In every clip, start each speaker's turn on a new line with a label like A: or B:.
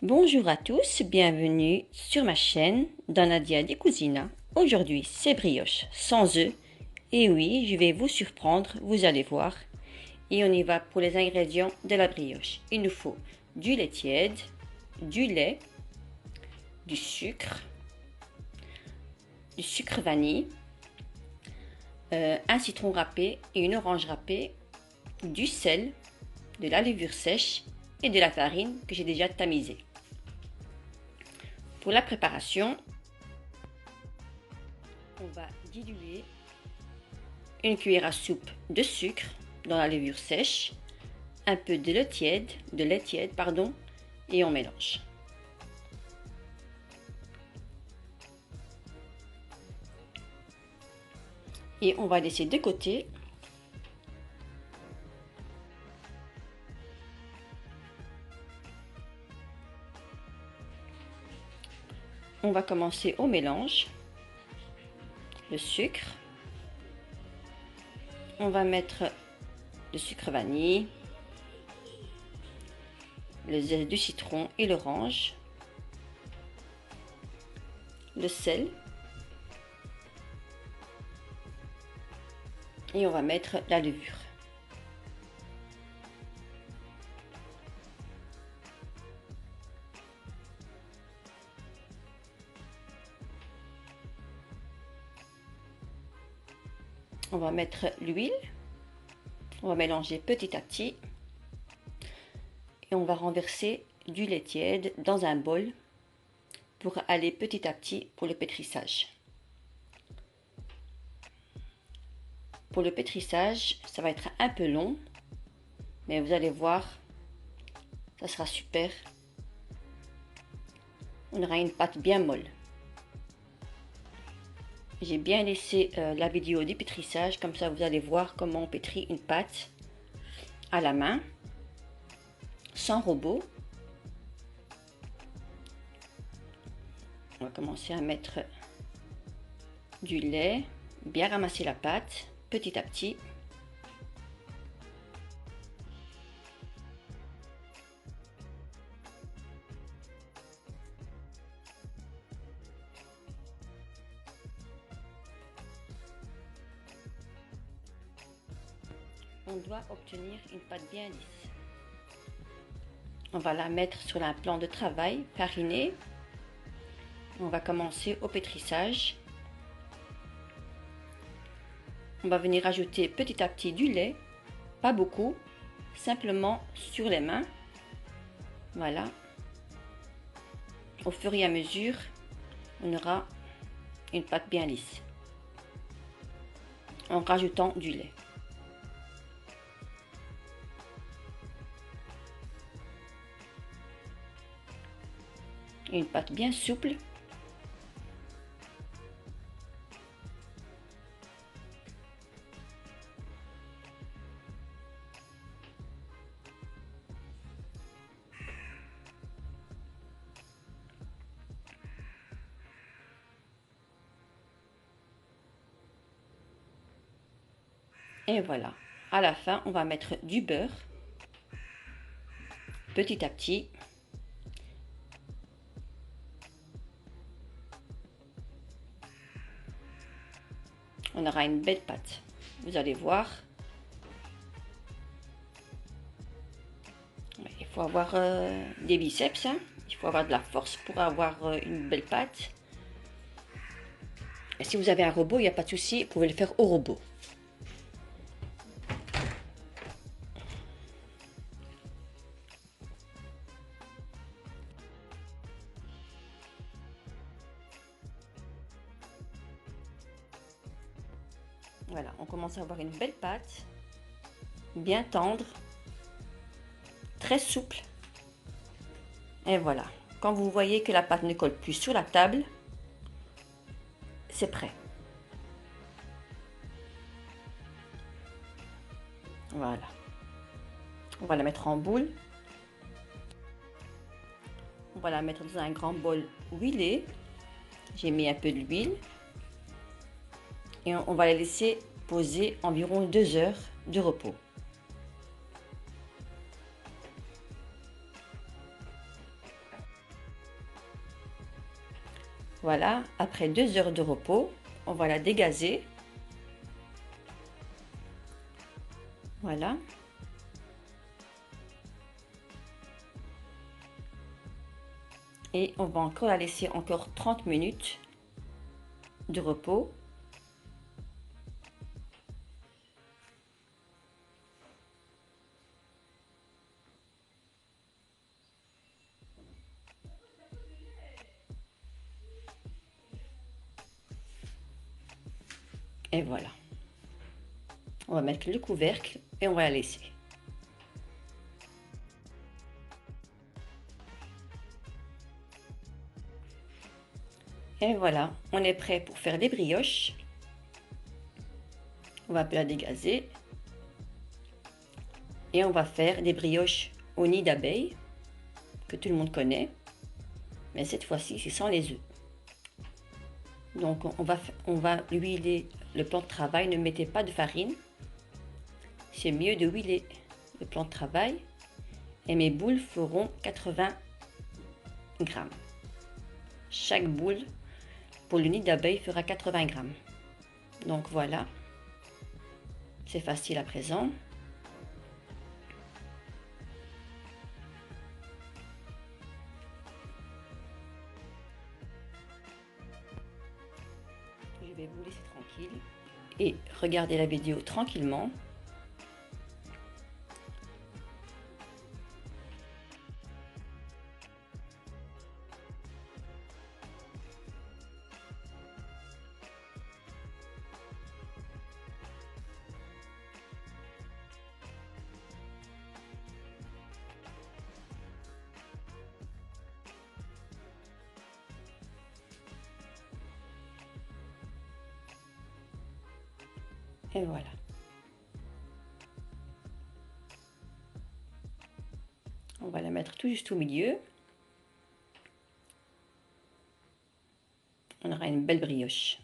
A: Bonjour à tous, bienvenue sur ma chaîne dans Nadia des Cuisina. Aujourd'hui, c'est brioche sans œufs. Et oui, je vais vous surprendre, vous allez voir. Et on y va pour les ingrédients de la brioche. Il nous faut du lait tiède, du lait, du sucre vanille, un citron râpé et une orange râpée, du sel, de la levure sèche et de la farine que j'ai déjà tamisée. Pour la préparation, on va diluer une cuillère à soupe de sucre dans la levure sèche, un peu de lait tiède, et on mélange. Et on va laisser de côté. On va commencer au mélange. Le sucre. On va mettre le sucre vanille, le zeste du citron et l'orange, le sel. Et on va mettre la levure. On va mettre l'huile. On va mélanger petit à petit. Et on va renverser du lait tiède dans un bol pour aller petit à petit pour le pétrissage. Pour le pétrissage, ça va être un peu long, mais vous allez voir, ça sera super. On aura une pâte bien molle. J'ai bien laissé la vidéo du pétrissage, comme ça vous allez voir comment on pétrit une pâte à la main, sans robot. On va commencer à mettre du lait, bien ramasser la pâte petit à petit. On doit obtenir une pâte bien lisse. On va la mettre sur un plan de travail fariné. On va commencer au pétrissage. On va venir ajouter petit à petit du lait, pas beaucoup, simplement sur les mains. Voilà. Au fur et à mesure, on aura une pâte bien lisse en rajoutant du lait. Une pâte bien souple. Et voilà. À la fin, on va mettre du beurre petit à petit. On aura une belle pâte. Vous allez voir. Il faut avoir des biceps. Hein. Il faut avoir de la force pour avoir une belle pâte. Et si vous avez un robot, il n'y a pas de souci. Vous pouvez le faire au robot. Voilà, on commence à avoir une belle pâte, bien tendre, très souple. Et voilà, quand vous voyez que la pâte ne colle plus sur la table, c'est prêt. Voilà. On va la mettre en boule. On va la mettre dans un grand bol huilé. J'ai mis un peu d'huile. Et on va la laisser poser environ 2 heures de repos. Voilà, après 2 heures de repos, on va la dégazer. Voilà. Et on va encore la laisser encore 30 minutes de repos. Et voilà. On va mettre le couvercle et on va la laisser. Et voilà, on est prêt pour faire des brioches. On va la dégazer. Et on va faire des brioches au nid d'abeille, que tout le monde connaît. Mais cette fois-ci, c'est sans les œufs. Donc on va huiler le plan de travail. Ne mettez pas de farine. C'est mieux de huiler le plan de travail. Et mes boules feront 80 grammes. Chaque boule pour le nid d'abeille fera 80 grammes. Donc voilà, c'est facile à présent. Je vais vous laisser tranquille et regarder la vidéo tranquillement. Et voilà. On va la mettre tout juste au milieu. On aura une belle brioche.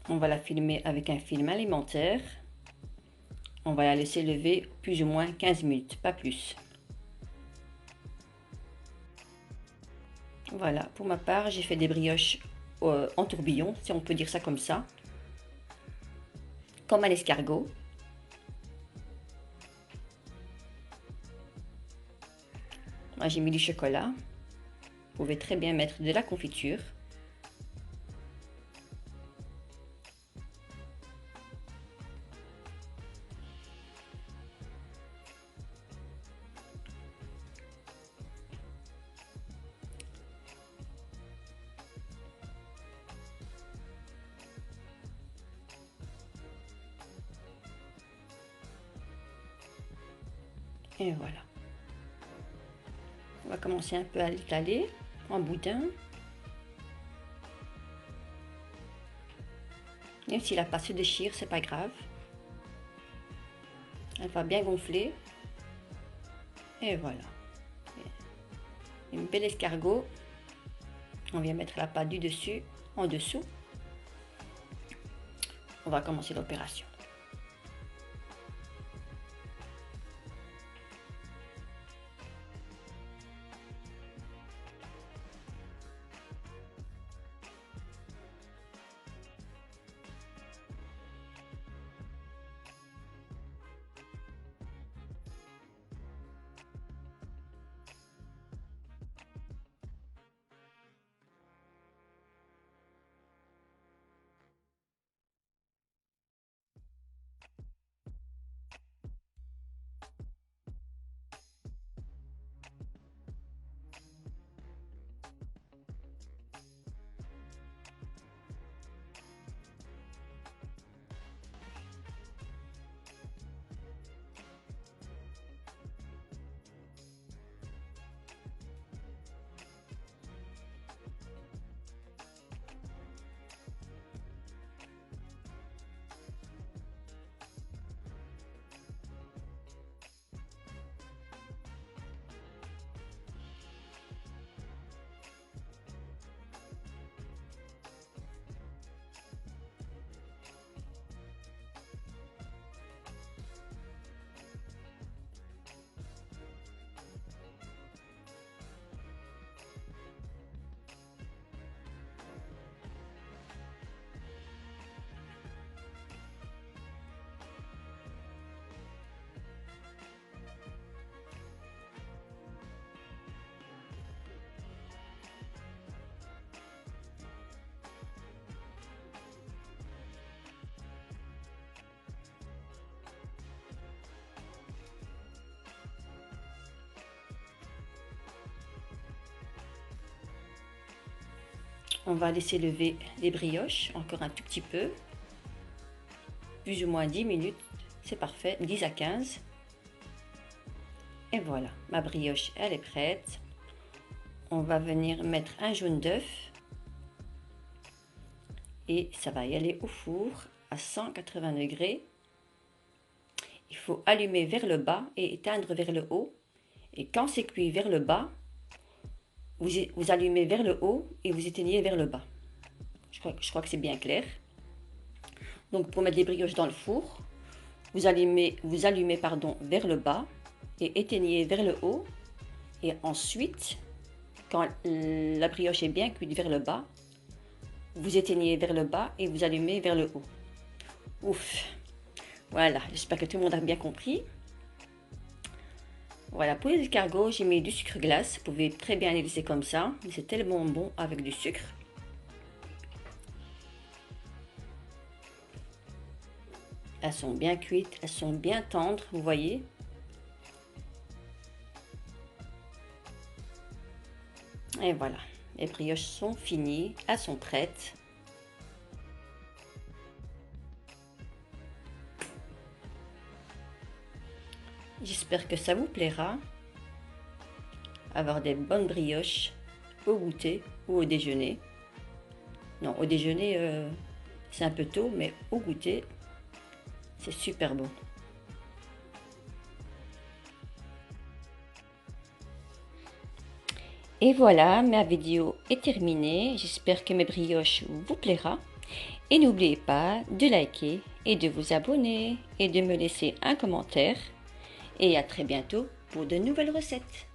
A: On va la filmer avec un film alimentaire. On va la laisser lever plus ou moins 15 minutes, pas plus. Voilà, pour ma part, j'ai fait des brioches en tourbillon, si on peut dire ça comme ça. Comme un escargot. Moi, j'ai mis du chocolat. Vous pouvez très bien mettre de la confiture. Et voilà. On va commencer un peu à l'étaler en boudin. Même si la pâte se déchire, c'est pas grave. Elle va bien gonfler. Et voilà. Une belle escargot. On vient mettre la pâte du dessus, en dessous. On va commencer l'opération. On va laisser lever les brioches encore un tout petit peu. Plus ou moins 10 minutes. C'est parfait. 10 à 15. Et voilà, ma brioche, elle est prête. On va venir mettre un jaune d'œuf. Et ça va y aller au four à 180 degrés. Il faut allumer vers le bas et éteindre vers le haut. Et quand c'est cuit vers le bas, vous allumez vers le haut et vous éteignez vers le bas. Je crois que c'est bien clair. Donc pour mettre les brioches dans le four, vous allumez vers le bas et éteignez vers le haut. Et ensuite, quand la brioche est bien cuite vers le bas, vous éteignez vers le bas et vous allumez vers le haut. Ouf! Voilà, j'espère que tout le monde a bien compris. Voilà, pour les escargots, j'ai mis du sucre glace. Vous pouvez très bien les laisser comme ça, mais c'est tellement bon avec du sucre. Elles sont bien cuites, elles sont bien tendres, vous voyez. Et voilà, les brioches sont finies, elles sont prêtes. J'espère que ça vous plaira. Avoir des bonnes brioches au goûter ou au déjeuner. Non, au déjeuner, c'est un peu tôt, mais au goûter, c'est super bon. Et voilà, ma vidéo est terminée. J'espère que mes brioches vous plaira. Et n'oubliez pas de liker et de vous abonner et de me laisser un commentaire. Et à très bientôt pour de nouvelles recettes.